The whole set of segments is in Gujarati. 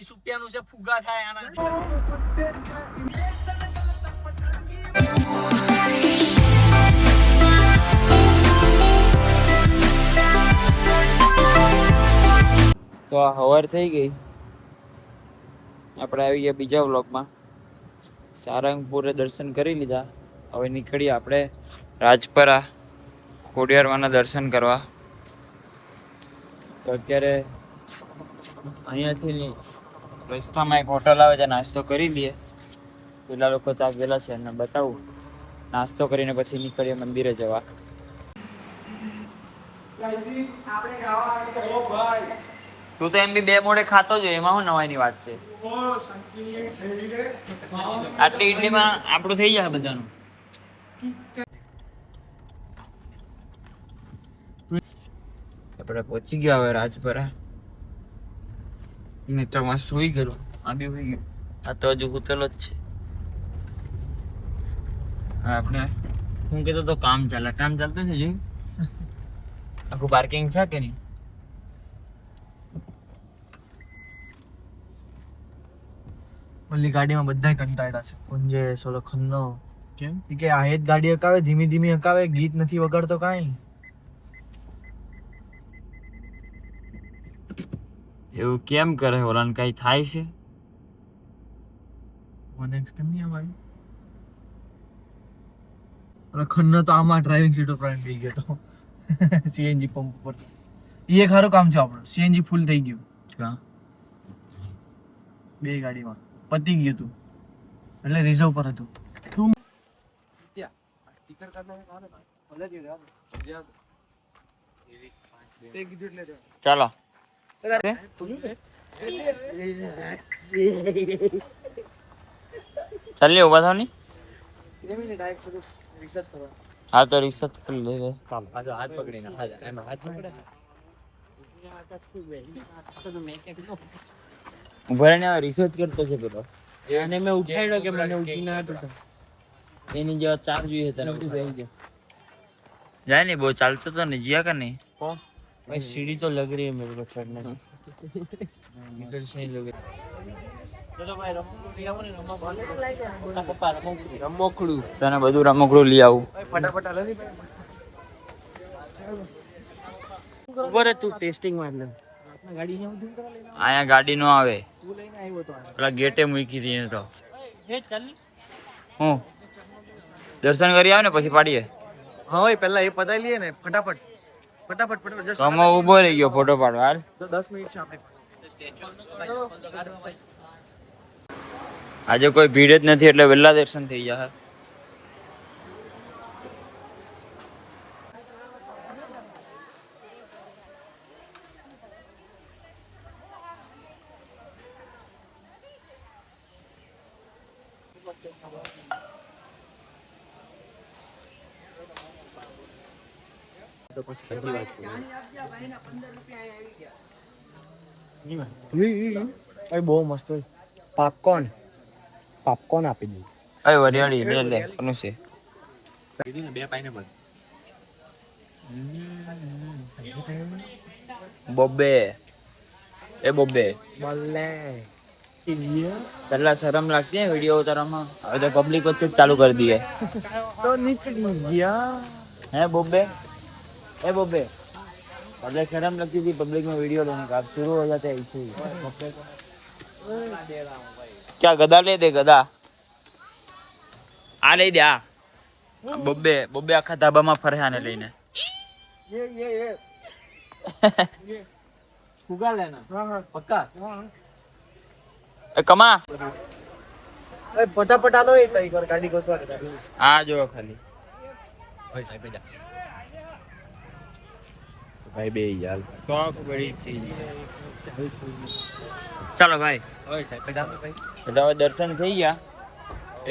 રૂપિયાનું છે ફુગા થાય આના. તો હવાર થઈ ગઈ, આપણે આવી ગયા બીજા વ્લોગમાં. સારંગપુરે દર્શન કરી લીધા, હવે નીકળીએ આપણે રાજપરા ખોડિયારમાંના દર્શન કરવા. તો અત્યારે અહીંયાથી રસ્તામાં એક હોટલ આવે છે, નાસ્તો કરી લઈએ. પેલા લોકો ત્યાં ગયેલા છે એને બતાવું. નાસ્તો કરીને પછી નીકળીએ મંદિરે જવા. તું તો એમ બી બે મોડે ખાતો જ હોય, એમાં શું નવાઈની વાત છે? આટલી ઇડલીમાં આપણું થઈ જાય બધાનું. આપણે પહોંચી ગયા હવે રાજપરા. મિત્ર મસ્ત સુઈ ગયેલો, આ બી સુઈ ગયો, આ તો હજુ ઉતરેલો જ છે. આપણે હું કહેતો તો કામ ચાલતું છે જોયું? આખું પાર્કિંગ છે કે નહીં? ઓલી ગાડીમાં બધા કંટાળ્યા છે. પુંજે સોલો ખન્નો કેમ કે આ જ ગાડી હકાવે, ધીમી ધીમી હકાવે, ગીત નથી વગાડતો કાંઈ. એવું કેમ કરે? ઓલાને કઈ થાય છે? મને કેમ નહીં ભાઈ? અને ખન્નો તો આમાં ડ્રાઇવિંગ સીટ ઉપર બેસી ગયો તો સીએનજી પંપ પર. એ એક સારું કામ છે આપણું, સીએનજી ફૂલ થઈ ગયું. હા, બે ગાડીમાં પતી ગયું હતું, એટલે રિઝર્વ પર હતું. ચાલો. ચાલીએ ઉભા થાવ ની. હા તો રિસર્ચ કરી લે. હાથ પકડીને ઉભા રહીને રિસર્ચ કરતો છે પેલો. એને મેં ઉઠાડ્યો કે મને ઉઠી ના હતો, એની જેવા ચાર જોઈએ તને જાય નહીં. બહુ ચાલતો તો ને जिया का नहीं भाई, सीढ़ी तो लग रही है मेरे को चढ़ने में, इधर से ही लग रही. ચલો ભાઈ રમકડું તને બધું રમકડું લઈ આવું. ફટાફટ હાલો ની ઉભો રે તું ટેસ્ટિંગ માં લે. આયા ગાડી નો આવે, તું લઈને આવ્યો તો પેલા ગેટે મૂકી દીધી તો. હું દર્શન કરી આવે ને પછી પાડીએ. હા ભાઈ પહેલા એ પતાવી લઈએ ને ફટાફટ ફટાફટ ફટાફટ. તો અમે ઉભો રહી ગયો ફોટો પાડવા. હાલ તો 10 મિનિટ છે આપણે. આજે કોઈ ભીડ જ નથી એટલે વહેલા દર્શન થઈ જાય. બહુ મસ્ત હોય. પોપકોર્ન આપી દઉં. અય વરિયાળી લે લે કોનું છે? બે પાઇનેપલ. બોબે એ બોબે બોલે પહેલા શરમ લાગતી હે વિડિયો ઉતારવામાં, હવે તો પબ્લિક વચ્ચે જ ચાલુ કરી દીએ. તો નીકળી ગયા. હે બોબે એ બોબे पहले शर्म लगती थी पब्लिक में वीडियो लेने का, अब शुरू हो जाता है ऐसे ही. क्या गधा ले दे गधा आ ले दे आ. બોબે આખા ધાબામાં ફરે આને લઈને. ये फुगा लेना. हाँ पक्का. એ કમા फटाफट आलो एक बार गाड़ी गोतवा के. આ જો ખાલી ઓય સાહેબ બેજા ભાઈ બે યાર શોખ બડી થઈ. ચાલો ભાઈ. ઓય સાહેબ બેજા ભાઈ. હવે દર્શન થઈ ગયા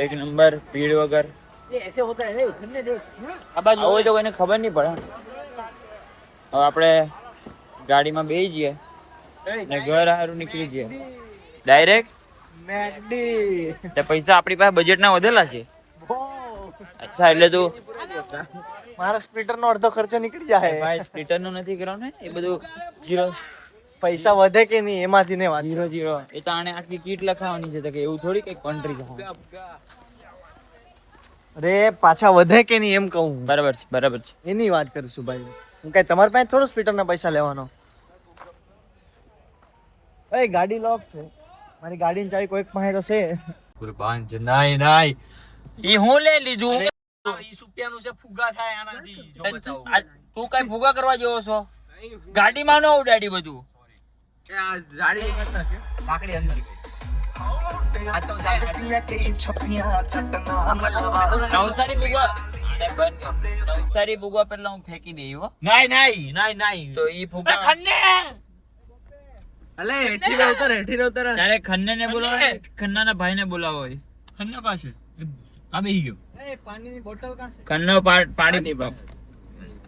એક નંબર, ભીડ વગર. ये ऐसे होता है इतने देर अब आज હોય તો કોઈને ખબર નહીં પડે. હવે આપણે ગાડીમાં બેસી જઈએ ને ઘર હારું નીકળી જઈએ ડાયરેક્ટ મેકડી. તે પૈસા આપણી પાસે બજેટ ના વધેલા છે. અચ્છા એટલે તું મારા સ્પ્લિટર નો અડધો ખર્ચો નીકળી જાય. ભાઈ સ્પ્લિટર નું નથી કરવાનું ને, એ બધું 0 પૈસા વધે કે નહીં એમાંથી ને વાત. 0 એ તો આને આખી કીટ લખાવવાની છે, તો કે એવું થોડી કઈ કન્ટ્રી છે. અરે પાછા વધે કે નહીં એમ કહું. બરાબર છે. એની વાત કરું છું ભાઈ. હું કઈ તમારા પાસે થોડો સ્પ્લિટર ના પૈસા લેવાનો. એ ગાડી લોક છે. મારી ગાડીની ચાવી કોઈક પાસે તો છે. કુરબાન છે. નાઈ ઈ હું લે લીધું. 20 રૂપિયાનું છે, ફુગા થાય આનાથી. જો બતાવો. તું કઈ ભૂગા કરવા જેવો છો? ગાડીમાં ન ઉડાડી બધું. કે આ જાડી કરતા છે. લાકડી અંદર ગઈ. આ તો નવસારી ભૂગા આને બંધ કર. નવસારી ભૂગા પેલા હું ફેંકી દઈ હો. નાઈ તો ઈ ભૂગા અલે હેઠી નો ઉતર તારે ખન્ને ને બોલાવો, ખન્નાના ભાઈ ને બોલાવો. ખન્ના પાસે આ બેહી ગયો. એ પાણીની બોટલ કાં છે? ખન્નો પાડી બાપ.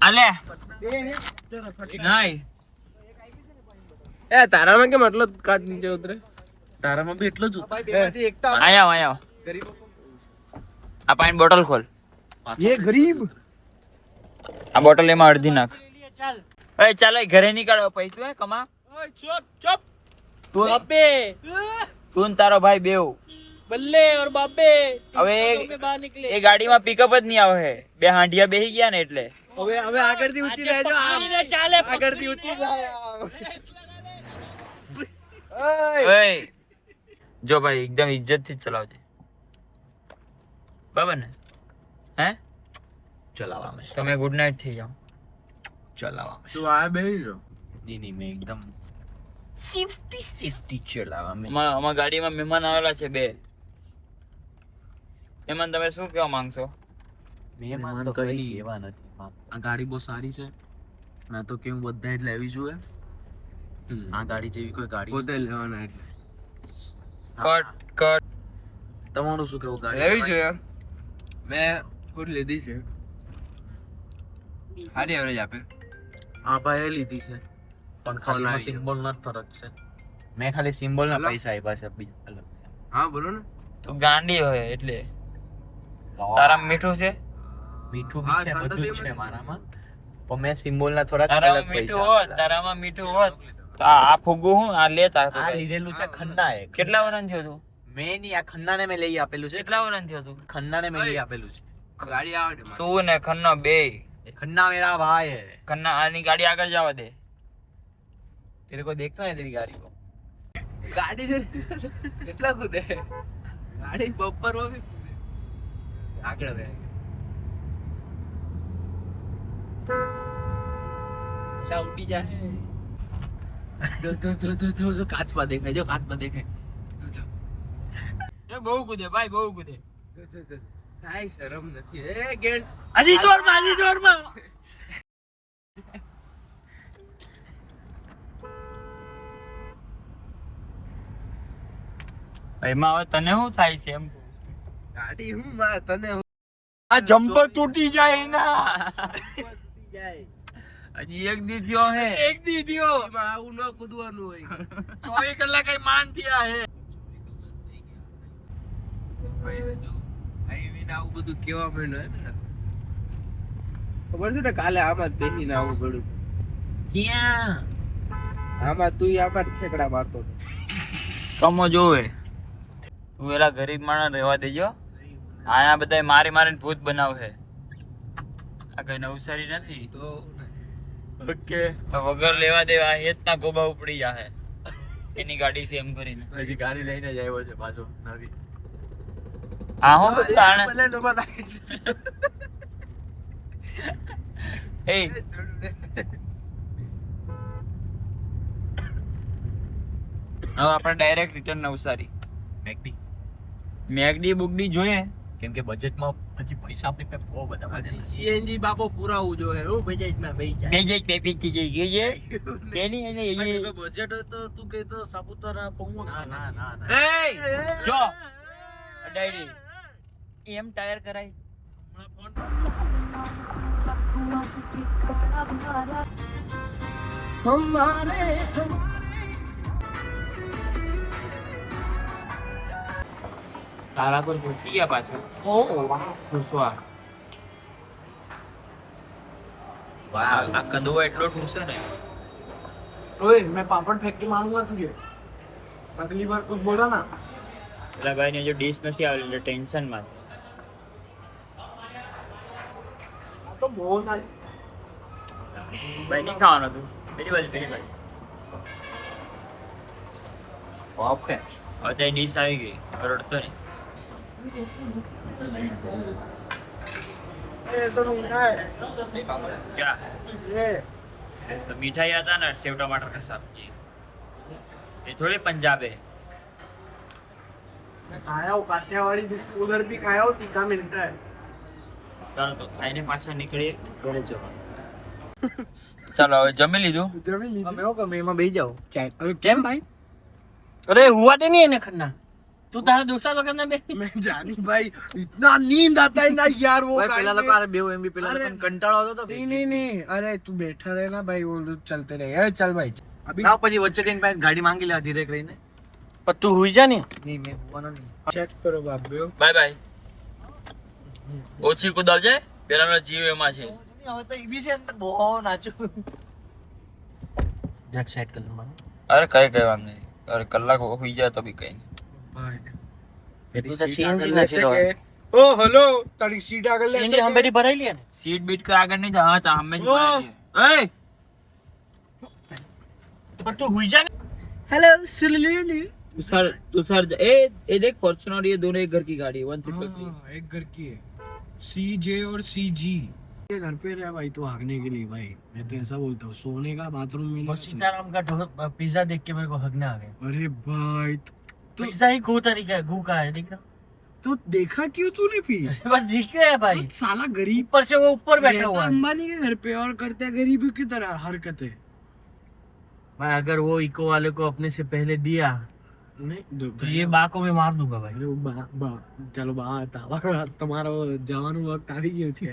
આલે નહીં એ તારામાં કેમ આટલો કાચ નીચે ઉતરે? તારામાં બી એટલો જ ભાઈ બેમાંથી એકતા આયા ગરીબો. આ પાણી બોટલ ખોલ. ये गरीब. આ બોટલ એમાં અડધી નાખ. એ ચાલ ઘરે નીકળો, પૈસા કમા. ચપ તું તું ને તારો ભાઈ બેવ બલ્લે ઓર બાબે હવે બહાર નીકળે. એ ગાડીમાં પિકઅપ જ નહીં આવે. બે હાંડિયા બેહી ગયા ને એટલે. હવે આગળથી ઊંચી જાય જો આમ. ચાલે આગળથી ઊંચી જાય આમ. ઓય જો ભાઈ એકદમ ઇજ્જત થી ચલાવજે, બરાબર ને? હે ચલાવા મે તમે ગુડ નાઇટ થઈ જાઓ. ચલાવા મે તું આ બેહી જો. ની મે એકદમ સેફટી ચલાવા મે. અમારા ગાડીમાં મહેમાન આવેલા છે 2. મહેમાન તમે શું કહેવા માંગશો? મહેમાન તો કઈ કહેવા નથી. આ ગાડી બહુ સારી છે. ના તો કેવું બધાય જ લેવી જોઈએ. આ ગાડી જેવી કોઈ ગાડી પોતે લેવાના એટલે કટ તમારું શું કેવું? ગાડી લેવી જોઈએ. મેં ખુદ લીધી છે. સારી એવરેજ આપે. આ ભાઈએ લીધી છે પણ ખાલી સિમ્બોલ નો ફરક છે. મેં ખાલી સિમ્બોલ ના પૈસા આપ્યા છે, બીજું અલગ. હા બોલો ને. તો ગાંડી હોય એટલે. તારા મીઠું છે? મીઠું હા, બી છે, શાંત બધું જ થઈ છે મને. મારામાં. પણ મેં સિમ્બોલ ના થોડા તારામાં અલગ મીઠું પૈસા હોત, તારામાં મીઠું હોત તો આ ફુગ્ગું હું આ લેતા. આ લીધેલું છે ખન્ના એ. કેટલા વર્ષ થયો તું? મેં નહીં, આ ખન્ના ને મેં લઈ આપેલું છે. કેટલા વર્ષ થયો તું? ખન્ના ને મેં લઈ આપેલું છે. ગાડી આવે ને. તું ને ખન્નો બે. ये खन्ना मेरा भाई है. ખન્ના આની ગાડી આગળ જવા દે. तेरे को देखना है तेरी गाड़ी को. ગાડી કેટલા કૂદે. ગાડી બમ્પર માં બી કૂદે. આગળ બે. લા ઉડી જાય. જો કાચમાં દેખાય, જો કાચમાં દેખાય. એ બહુ કૂદે ભાઈ, બહુ કૂદે. કાઈ શરમ નથી. એ ગેટ હજી જોરમાં. એમાં હવે તને શું થાય છે એમ? ગાડી હું માં તને આ જમ્પર તૂટી જાય ના. જાય. હજી એક દી થયો હે. એક દી થયો. એમાં આવું ન કૂદવાનું હોય. 24 કલાક કઈ માન થયા હે. આવીને આવું બધું કેવા માંડ્યું એમ ને. ખબર છે ને કાલે આમાં જ બેસીને આવું પડ્યું. ક્યાં? આમાં તું આમાં જ ઠેકડા મારતો હતો. કમો જોવે. તું એલા ગરીબ માણસ રહેવા દેજો. આયા બધા મારીને ભૂત બનાવે. આ કઈ નવસારી નથી. તો ઓકે વગર લેવા દેવા હેતના ગોબા ઉપડી જાહે. એની ગાડી છે એમ કરીને. હજી ગાડી લઈને જ આવ્યો છે પાછો નવી. આ હું તાણે ભલે લોકો નાખી દે. એ હવે આપણે ડાયરેક્ટ રિટર્ન નવસારી. મેગડી બુકડી જોઈએ. કેમ કે બજેટમાં હજી પૈસા આપણી પાસે બહુ બધા વધે છે. સીએનજી બાપો પુરાવું જોઈએ. હું બજાજમાં બેહી જાય. બેજે પેપી જોઈએ છે. કેની એને એ બજેટ હોય તો તું કહે તો સાપુતારા પહોંચવા. ના ના ના. એ જો ડાયરી એમ ટાયર કરાય. તારા પર પહોંચી ગયા પાછા. ઓ વાહ ખુશવા. આ કદવો એટલો ઠૂસે ને. ओए मैं पापड़ फेंक के मारूंगा तुझे अगली बार कुछ बोला ना પેલા ભાઈને જો ડીશ નથી આવેલી એટલે ટેન્શનમાં છે. तो बोल ना ભાઈ નહીં ખાવાનો તું. પેલી બાજુ. ઓકે હવે તો ડીશ આવી ગઈ. રડતો નહીં. ये तो मीठा है क्या ये तो मिठाई आता ना सेव टमाटर का सब्जी ये थोड़ी पंजाब है. मैं खाया हूँ काठियावाड़ी उधर भी खाया हूँ तीखा मिलता है ચાલો તો ખાઈને પાછા નીકળીએ ઘરે જવાનું. ચાલો હવે જમી લીધું. जमी लीजिए मैं होगा मैं बेच जाओ चाय કેમ ભાઈ અરે હુआ तो नहीं है ना खन्ना तू तारा दूसरा तो करना बे मैं जानी भाई इतना नींद आता है ना यार वो ભાઈ પેલા લોકો અરે 2 MB પેલા अरे, લોકોને કંટાળો આવતો તો नहीं नहीं नहीं अरे तू बैठा रहे ना भाई वो लोग चलते रहे अरे चल भाई अभी ના પછી વચ્ચે જઈને ભાઈ ગાડી માંગી લે ધીરે કરીને पर तू हुई जा नहीं નહીં મેં હોવાનો નહીં चेक करो बाबू બાય બાય. ઓછી કુદાવજે પેલાનો જીવ એમાં છે. હવે તો ઈબી છે અંદર બહુ નાચું जट सेट कर लूंगा અરે કઈ વાંધો નહીં. અરે કલાક હોઈ જાય તો બી કઈ નહીં. तू तो सीएनजी ना चलो ओ हेलो तारी सीट आगे ले सीएनजी हम बेटी भराई लिया ना સીટ બીટ કે આગળ નહીં જા. હા તો અમે જ ઉભા છીએ. એ पर तू हुई जा नहीं हेलो सुलीली तुषार ए देख फॉर्च्यूनर ये दोनों एक घर की गाड़ी है 1333. एक घर की है CJ और CG ये घर पे रहा भाई तो भागने के लिए भाई मैं तो ऐसा बोलता हूँ सोने का बाथरूम मिला बस सीताराम का पिज्जा देख के मेरे को हगने आ गए अरे भाई पिज्जा ही गू तरीका है गू का है दिख रहा तो देखा क्यों तूने फिर बस दिख रहा है भाई तो साला गरीब ऊपर से वो ऊपर बैठा रहता हुआ है अंबानी के घर पे और करते हैं गरीबी की तरह हरकतें मैं अगर वो इको वाले को अपने से पहले दिया नहीं तो ये बा को मैं मार दूंगा भाई अरे चलो बात તમારો જવાનું વખત આવી ગયો છે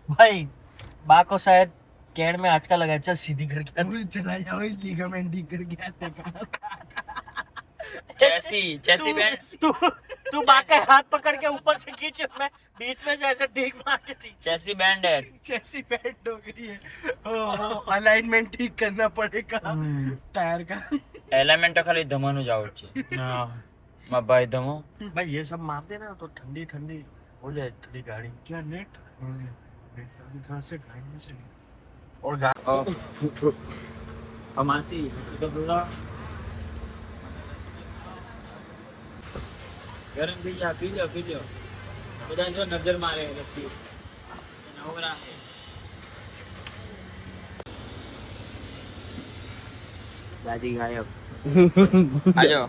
भाई बा को शायद कैड में आज का लगा चल सीधी करके चला जाओ लिगामेंट डी कर गया था चेसी बैंड तू बा का हाथ पकड़ के ऊपर से खींच मैं बीच में से ऐसे ठीक मार के थी चेसी बैंड है. जैसी बैंड हो गई है अलाइनमेंट ठीक करना पड़ेगा टायर का एलिमेंट तो खाली धमानु जाओ છે. માં ભાઈ ધમો भाई ये सब मार देना तो ठंडी ठंडी हो जाए थोड़ी गाड़ी क्या नेट कहाँ से खाएंगे से और અમાસી તો બોલા ગરમ થઈ જા પી લો બધા જો નજર મારે રસી નવરા દાદી ગાયબ આજો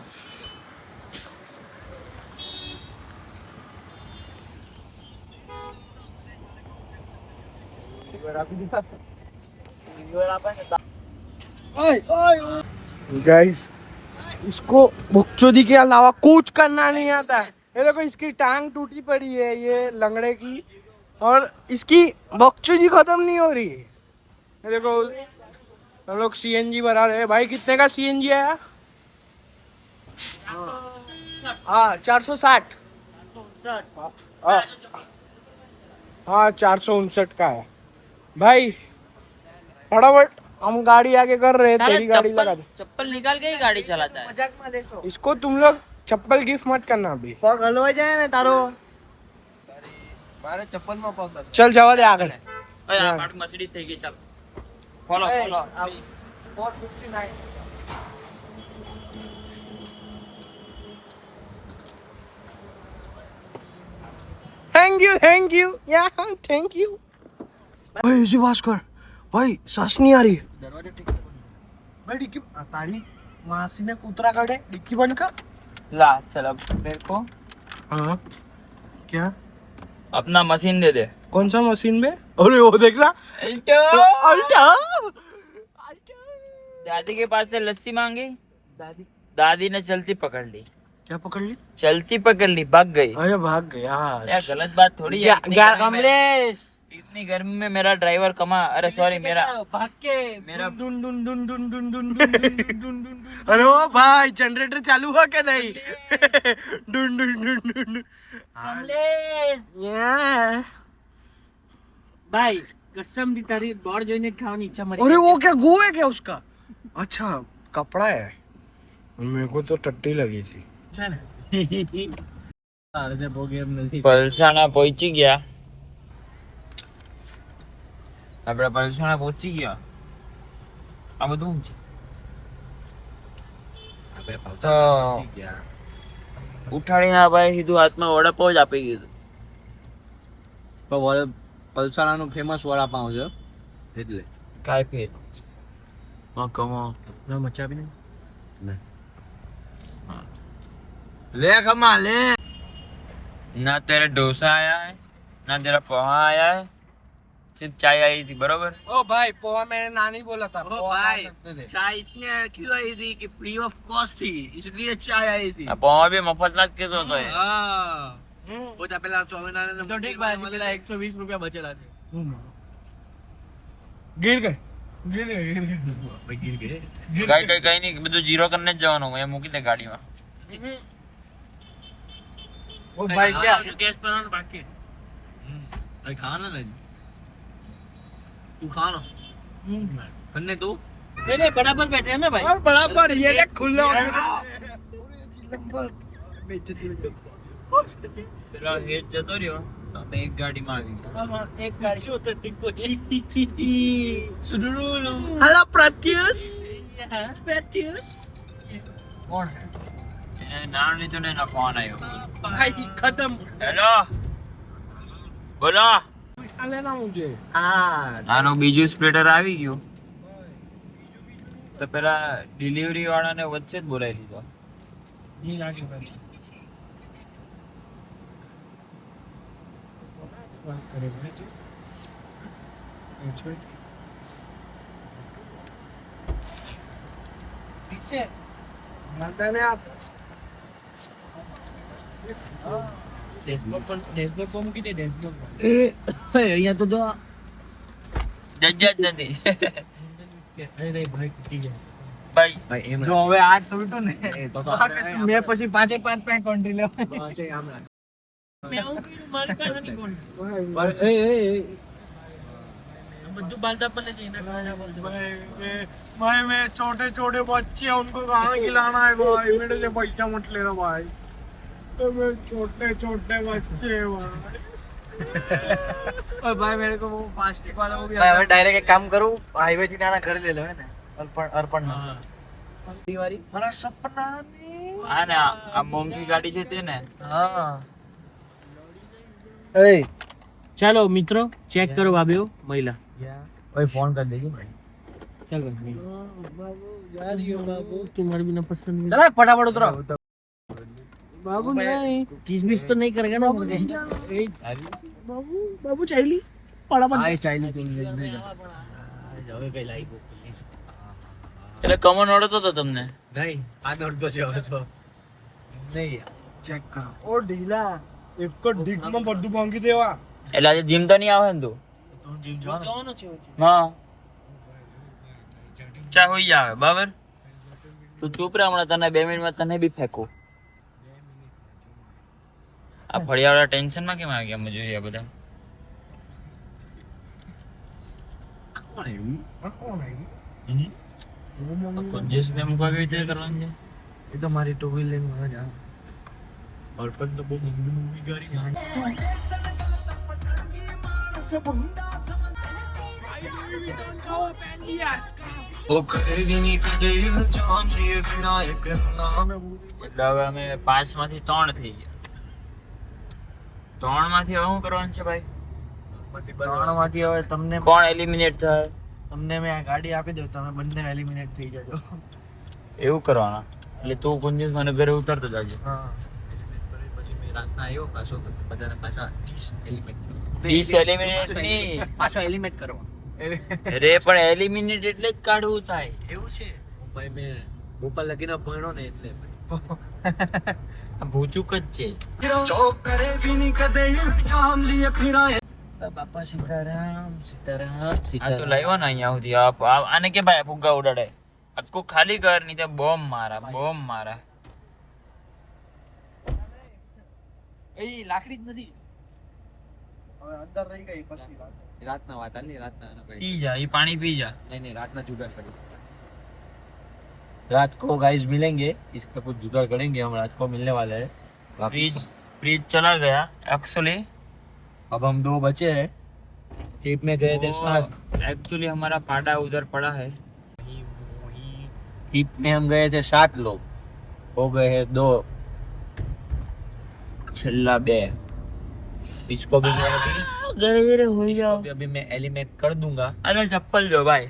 गाइस इसको बकचोदी के अलावा कुछ करना नहीं आता है ये देखो इसकी टांग टूटी पड़ी है ये लंगड़े की और इसकी बकचोदी खत्म नहीं हो रही है ये देखो हम लोग सीएनजी भरा रहे हैं भाई कितने का सीएनजी आया हाँ 460 हाँ 459 का है भाई फटाफट हम गाड़ी आगे कर रहे हैं तेरी गाड़ी लगा दे चप्पल निकाल के ही गाड़ी चलाता है. इसको तुम लोग चप्पल गिफ्ट मत करना अभी पग हलवा जाए ना तारो મારે ચપ્પલ માં પગ चल जवा दे आगे ઓય આ મારું મર્સિડીઝ થઈ ગઈ. ચાલ ફોલો थैंक यू या थैंक यू भाई इसी बात कर भाई सांस नहीं आ रही દરવાજો ઠીક કરો. भाई डिक्की तारी मासी ने कुतरा काटे डिक्की बंद कर ला चल अब मेरे को हाँ क्या अपना मशीन दे दे. कौन सा मशीन में अरे वो देखना अल्टा दादी के पास से लस्सी मांगी. दादी दादी ने चलती पकड़ ली. क्या पकड़ ली चलती पकड़ ली भाग गई. अरे भाग गया यार गलत बात थोड़ी है. कमलेश इतनी गर्मी में मेरा ड्राइवर कमा अरे सॉरी मेरा भाग के मेरा डुन डुन डुन डुन डुन डुन डुन डुन डुन डुन अरे ओ भाई जनरेटर चालू हुआ क्या नहीं डुन डुन डुन डुन कमलेश या ભાઈ कसम दी तारी बोर्ड જોઈને જ ખાવાની ઈચ્છા મરી अरे वो क्या गो है क्या उसका? अच्छा कपड़ा है, मेरे को तो टट्टी लगी थी। છે ને અરે બહુ ગેમ નથી. પલસાણા પહોંચી ગયા આપણે. પલસાણા પહોંચી ગયા. આ બધું શું છે? તો ઉઠાડીને આ ભાઈ સીધું હાથમાં વડાપાવ જ આપી દીધું. પણ પલસાણાનું ફેમસ વડાપાઉં છે એટલે કાંઈ ફેર કમો ના મચા બી લે કમા લે. ना तेरे डोसा आया है ना तेरा पोहा आया है, सिर्फ चाय आई थी. बरोबर. ओ भाई पोहा मैंने नानी बोला था। ओ पोहा भाई खा सकते थे। चाय इतने क्यों आई थी कि फ्री ऑफ कॉस्ट थी इसलिए चाय आई थी આ પોहा भी મફત ના જ કીધો હતો એ. हाँ वो था पहला स्वामीनारायण तो ठीक भाई पहला 120 रुपया बचेला थे गिर गए गिर गए गिर गए भाई गिर गए કઈ નહીં, બધું જીરો કરીને જ જવાનું. એ મૂકી દે ગાડીમાં. ओ भाई क्या कैश पर बाकी ભાઈ ખાના ને તું ખાનો બંને તું नहीं नहीं बराबर बैठे हैं ना भाई और बराबर ये देख खुला પેલો હેડ જતો રહ્યો તો અમે એક ગાડીમાં આવી ગયા. हाँ एक गाड़ी जो तो ठीक को हेलो प्रत्युष प्रत्युष कौन है એને નામ લીધું ને એનો ફોન આવ્યો. भाई खत्म હેલો બોલો. लेना मुझे આનું બીજું સ્પ્લેટર આવી ગયું તો પેલા ડિલિવરી વાળાને વચ્ચે જ બોલાવી દીધો. ये आगे भाई बात करे भाई पीछे मारता ने आप ડેશબોર્ડ પર મૂકી દે ડેશબોર્ડ પર અહીંયા તો જો જજ જ નથી. અરે નહીં ભાઈ તૂટી ગયા ભાઈ ભાઈ એમ जो હવે આઠ તો બીટો ને તો મેં પછી પાંચે પાંચ પેન્ટ કોન્ટ્રી લેવા મેં આવું કીધું મારી પાસે નહીં કોણ બધું બાલતા પર જઈને ખાના બોલते भाई मैं छोटे छोटे बच्चे हैं उनको कहाँ खिलाना है भाई मेरे से पैसा मत लेना भाई तो मैं छोटे छोटे बच्चे हैं भाई और भाई मेरे को वो प्लास्टिक वाला वो भी भाई હવે ડાયરેક્ટ એક કામ કરું હાઈવે થી નાના ઘરે લઈ લો હે ને અર્પણ ના दीवारी મારા સપના ને હા ને આ મોંઘી ગાડી છે તે ને. हाँ એ चलो मित्रों चेक करो भाभी महिला ભાઈ ફોન કરી દેજો ભાઈ. चलो बाबू तुम्हारे बिना पसंद नहीं ચલા ફટાફટ ઉતરો बाबू नहीं किसमिस तो नहीं करेगा ना मुझे बाबू बाबू चाइली पड़ा बन આય ચાઈલી પીને દે જા. હવે કઈ લાઈક એટલે કમન ઓળખતો હતો તમને. નહીં આ નડતો છે હવે તો નહીં चेक करो ओ ढीला एक को ढीक में बड्डू भांगी देवा એટલે આજે જીમ તો નહીં આવે ને તું. તું જીમ જવાનો જવાનો છે હા ચા હોઈ આવે બરાબર. તું ચૂપ રહે, હમણાં તને 2 મિનિટમાં તને બી ફેંકું. આ ફળિયાવાળા ટેન્શનમાં કેમ આવી ગયા મજૂરી આ બધા? કોણ આવ્યું कौन है કોન્જિયસને મૂકવા કેવી રીતે કરવાનું છે? એ તો મારી ટુ વ્હીલ લઈને જા અર્પણ તો બહુ મોંઘી મોંઘી ગાડી છે. એટલે હવે અમે 5 માંથી 3 થઈ ગયા. 3 માંથી હવે શું કરવાનું છે ભાઈ? ત્રણમાંથી હવે તમને કોણ એલિમિનેટ થાય તમને મેં આ ગાડી આપી દઉં તમે બંને એલિમિનેટ થઈ જજો. એવું કરવાના? એટલે તું કોન્જિયસ મને ઘરે ઉતરતો જાજે. હા પછી મેં રાતના આવ્યો પાછો બધાને પાછા 30 એલિમિનેટ 20 એલિમિનેટ નહીં. પાછો એલિમિનેટ કરવા અરે પણ એલિમિનેટ એટલે જ કાઢવું થાય. એવું છે ભાઈ મેં ભોપાલ લગીને ભણ્યો ને એટલે આ ભૂચુક જ છે. બાપા સીતારામ સીતારામ આ તો લાવ્યો ને અહીંયા સુધી આને કે ભાઈ ફુગ્ગા ઉડાડે. આખું ખાલી કર નહીં તો બોમ્બ મારા એ લાકડી જ નથી હવે અંદર રહી ગઈ પછી વાત રાતના વાત નહીં, રાતના પી જા, ये पानी पी जा। नहीं रात में जुगाड़ करेंगे, रात को गाइस मिलेंगे, इसका कुछ जुगाड़ करेंगे हम, रात को मिलने वाले हैं फ्रिज फ्रिज चला गया एक्चुअली। अब हम 2 बचे हैं, ट्रिप में गए थे 7, एक्चुअली हमारा पाड़ा उधर पड़ा है। ट्रिप में हम गए थे 7 लोग, हो गए हैं 2, छल्ला 2 इसको भी मैं धीरे धीरे हो जाओ। अभी मैं एलिमेंट कर दूंगा। अरे चप्पल जो भाई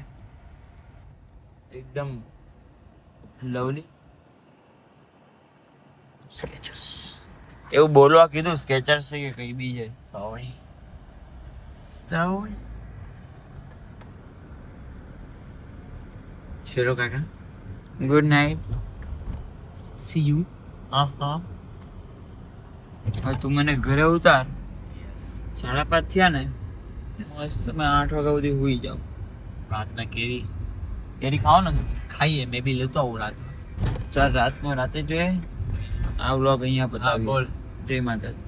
एकदम લવલી સ્કેચર્સ એવું બોલવા કીધું સ્કેચર્સ છે કે કઈ બી છે સોરી चलो काका, ગુડ નાઇટ सी यू। હા હવે તું મને ઘરે ઉતાર 5:30 થયા ને મસ્ત મેં 8 વાગ્યા સુધી હુઈ જાઉં रात में केरी કેરી ખાઓ ને खाइए, मैं भी लेता हूँ रात में। ચાલ રાતે જોઈએ આ વ્લોગ અહીંયા हाँ બતાવ્યો बोल। જય માતાજી।